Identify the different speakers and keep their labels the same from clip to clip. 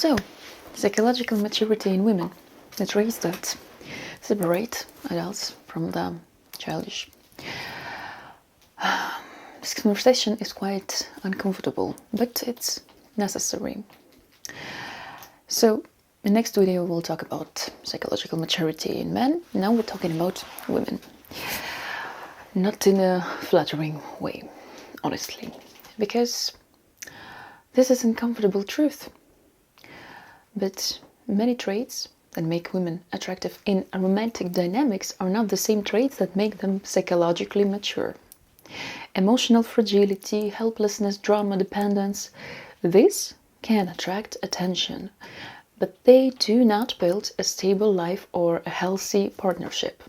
Speaker 1: So, psychological maturity in women, the traits that separate adults from the childish. This conversation is quite uncomfortable, but it's necessary. So, in the next video we'll talk about psychological maturity in men. Now we're talking about women. Not in a flattering way, honestly, because this is uncomfortable truth. But many traits that make women attractive in romantic dynamics are not the same traits that make them psychologically mature. Emotional fragility, helplessness, drama, dependence, this can attract attention, but they do not build a stable life or a healthy partnership.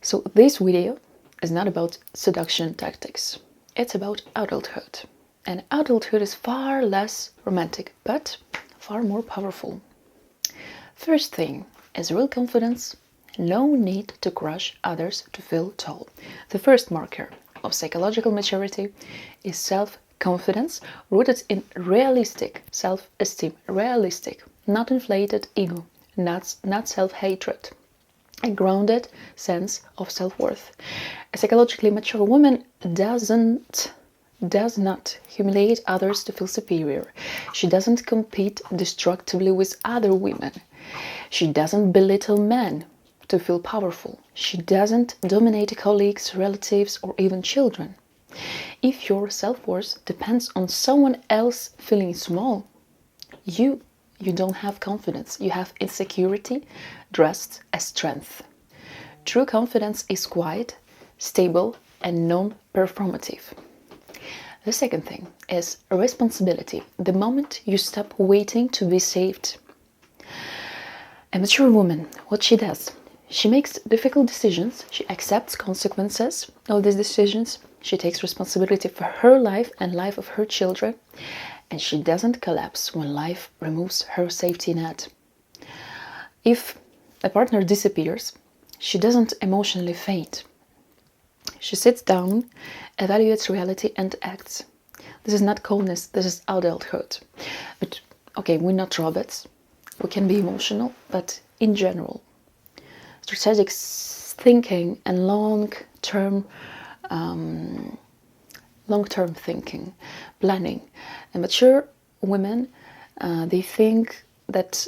Speaker 1: So this video is not about seduction tactics. It's about adulthood. And adulthood is far less romantic, but far more powerful. First thing is real confidence. No need to crush others to feel tall. The first marker of psychological maturity is self-confidence rooted in realistic self-esteem. Realistic, not inflated ego, not self-hatred. A grounded sense of self-worth. A psychologically mature woman does not humiliate others to feel superior. She doesn't compete destructively with other women. She doesn't belittle men to feel powerful. She doesn't dominate colleagues, relatives, or even children. If your self-worth depends on someone else feeling small, you don't have confidence. You have insecurity dressed as strength. True confidence is quiet, stable, and non-performative. The second thing is responsibility. The moment you stop waiting to be saved. A mature woman, what she does? She makes difficult decisions. She accepts consequences of these decisions. She takes responsibility for her life and life of her children. And she doesn't collapse when life removes her safety net. If a partner disappears, she doesn't emotionally faint. She sits down, evaluates reality, and acts. This is not coldness, this is adulthood. But okay, we're not robots. We can be emotional, but in general, strategic thinking and long-term thinking, planning. And mature women, they think that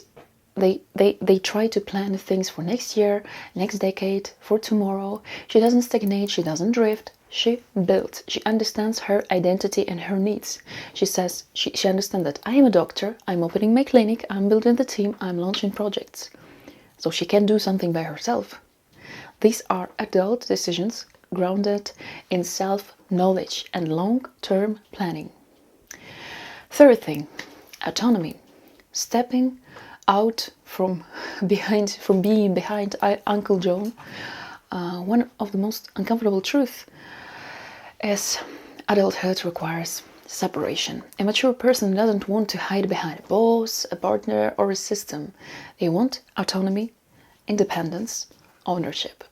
Speaker 1: they try to plan things for next year, next decade, for tomorrow. She doesn't stagnate, she doesn't drift, she builds. She understands her identity and her needs. She says, she understands that I am a doctor, I'm opening my clinic, I'm building the team, I'm launching projects. So she can do something by herself. These are adult decisions grounded in self-knowledge and long-term planning. Third thing, autonomy. Stepping out from being behind Uncle John. One of the most uncomfortable truths is adulthood requires separation. A mature person doesn't want to hide behind a boss, a partner, or a system. They want autonomy, independence, ownership.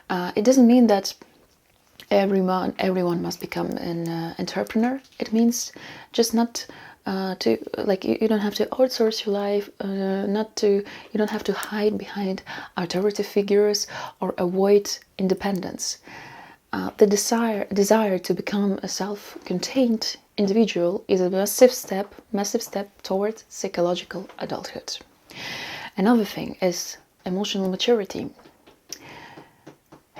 Speaker 1: It doesn't mean that everyone must become an entrepreneur. It means just not you don't have to outsource your life, you don't have to hide behind authority figures or avoid independence. The desire to become a self-contained individual is a massive step towards psychological adulthood. Another thing is emotional maturity.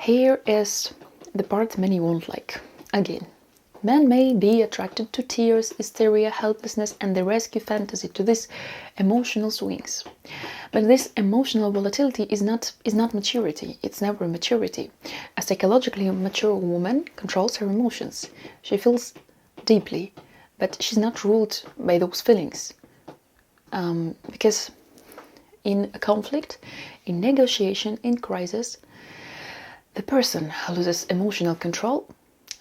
Speaker 1: Here is the part many won't like. Again, men may be attracted to tears, hysteria, helplessness, and the rescue fantasy, to these emotional swings. But this emotional volatility is not maturity. It's never maturity. A psychologically mature woman controls her emotions. She feels deeply, but she's not ruled by those feelings. Because in a conflict, in negotiation, in crisis, the person who loses emotional control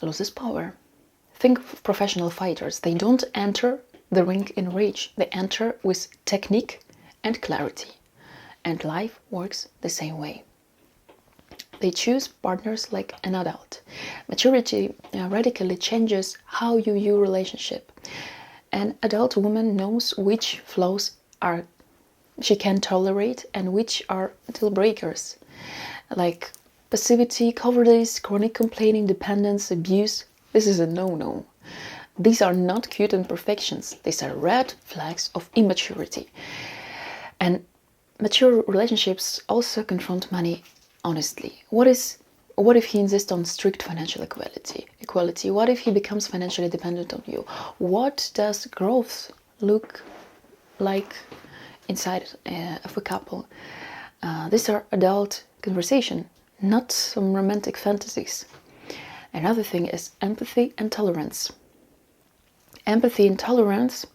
Speaker 1: loses power. Think of professional fighters. They don't enter the ring in rage. They enter with technique and clarity. And life works the same way. They choose partners like an adult. Maturity radically changes how you view relationship. An adult woman knows which flaws she can tolerate and which are deal breakers, like passivity, cowardice, chronic complaining, dependence, abuse. This is a no-no. These are not cute imperfections. These are red flags of immaturity. And mature relationships also confront money honestly. What if he insists on strict financial equality? What if he becomes financially dependent on you? What does growth look like inside of a couple? These are adult conversation, not some romantic fantasies. Another thing is empathy and tolerance. Empathy and tolerance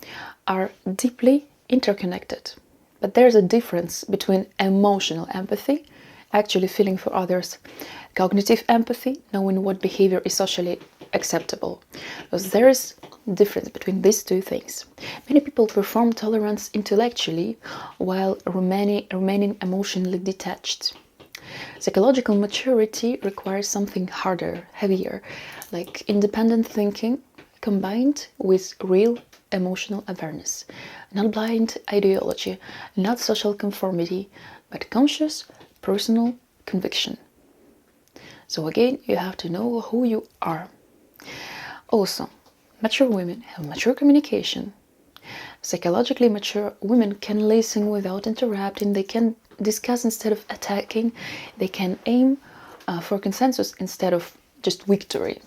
Speaker 1: are deeply interconnected, but there's a difference between emotional empathy, actually feeling for others, cognitive empathy, knowing what behavior is socially acceptable. Because there is a difference between these two things. Many people perform tolerance intellectually while remaining emotionally detached. Psychological maturity requires something harder, heavier, like independent thinking combined with real emotional awareness. Not blind ideology, not social conformity, but conscious personal conviction. So again, you have to know who you are. Also, mature women have mature communication. Psychologically mature women can listen without interrupting. They can discuss instead of attacking. They can aim for consensus instead of just victory.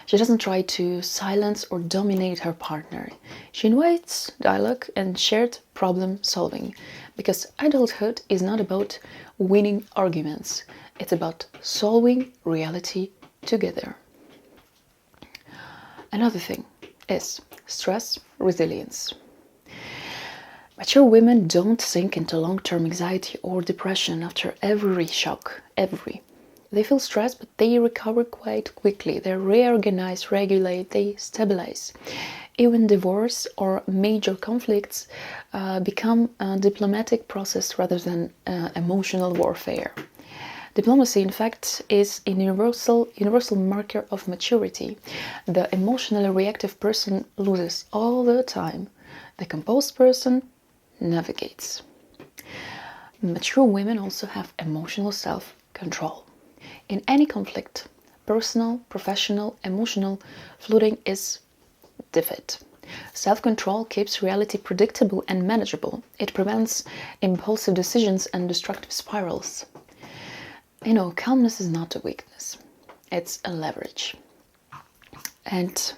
Speaker 1: She doesn't try to silence or dominate her partner. She invites dialogue and shared problem solving, because adulthood is not about winning arguments. It's about solving reality together. Another thing is stress resilience. Mature women don't sink into long-term anxiety or depression after every shock. They feel stressed, but they recover quite quickly. They reorganize, regulate, they stabilize. Even divorce or major conflicts become a diplomatic process rather than emotional warfare. Diplomacy, in fact, is a universal marker of maturity. The emotionally reactive person loses all the time. The composed person navigates. Mature women also have emotional self-control. In any conflict, personal, professional, emotional, flooding is defeat. Self-control keeps reality predictable and manageable. It prevents impulsive decisions and destructive spirals. Calmness is not a weakness. It's a leverage. And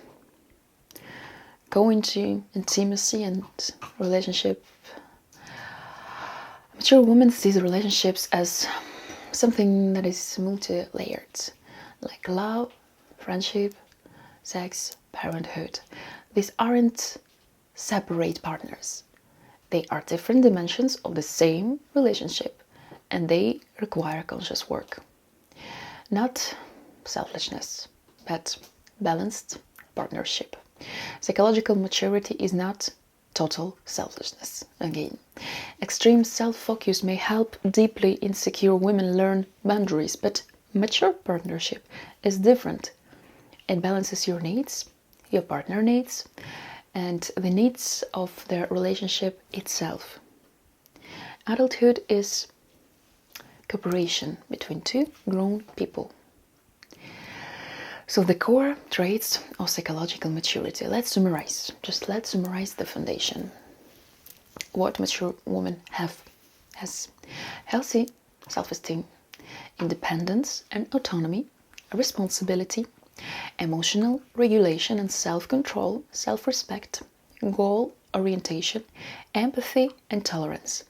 Speaker 1: going to intimacy and relationship, mature women see the relationships as something that is multi-layered, like love, friendship, sex, parenthood. These aren't separate partners. They are different dimensions of the same relationship, and they require conscious work. Not selfishness, but balanced partnership. Psychological maturity is not total selfishness. Again, extreme self-focus may help deeply insecure women learn boundaries, but mature partnership is different. It balances your needs, your partner needs, and the needs of the relationship itself. Adulthood is cooperation between two grown people. So the core traits of psychological maturity. Let's summarize the foundation. What mature women has healthy self-esteem, independence and autonomy, responsibility, emotional regulation and self-control, self-respect, goal orientation, empathy and tolerance.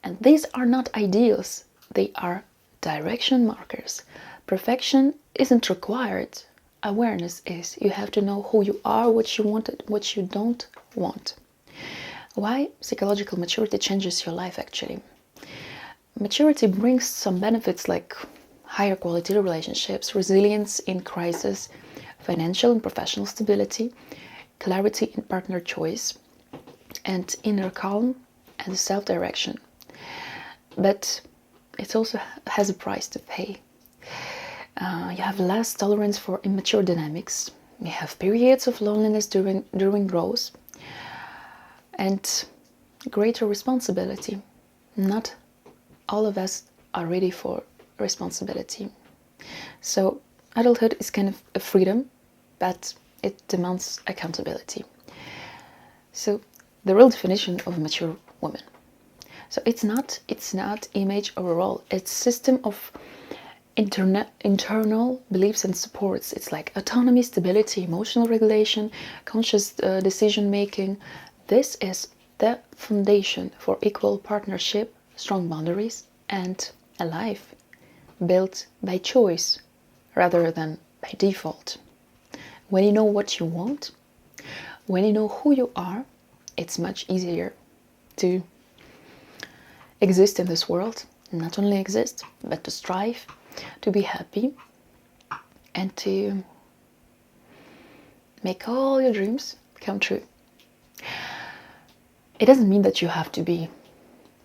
Speaker 1: And these are not ideals, they are direction markers. Perfection isn't required. Awareness is. You have to know who you are, what you want, what you don't want. Why psychological maturity changes your life actually? Maturity brings some benefits like higher quality relationships, resilience in crisis, financial and professional stability, clarity in partner choice, and inner calm and self-direction. But it also has a price to pay. You have less tolerance for immature dynamics. You have periods of loneliness during growth. and greater responsibility. Not all of us are ready for responsibility. So adulthood is kind of a freedom, but it demands accountability. So the real definition of a mature woman. So it's not image or role. It's system of internal beliefs and supports. It's like autonomy, stability, emotional regulation, conscious decision making. This is the foundation for equal partnership, strong boundaries, and a life built by choice rather than by default. When you know what you want, when you know who you are, it's much easier to exist in this world. Not only exist, but to strive, to be happy, and to make all your dreams come true. It doesn't mean that you have to be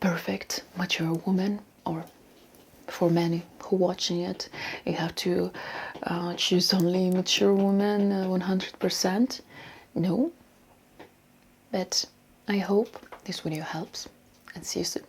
Speaker 1: perfect, mature woman, or for many who are watching it, you have to choose only mature woman 100%. No, but I hope this video helps, and see you soon.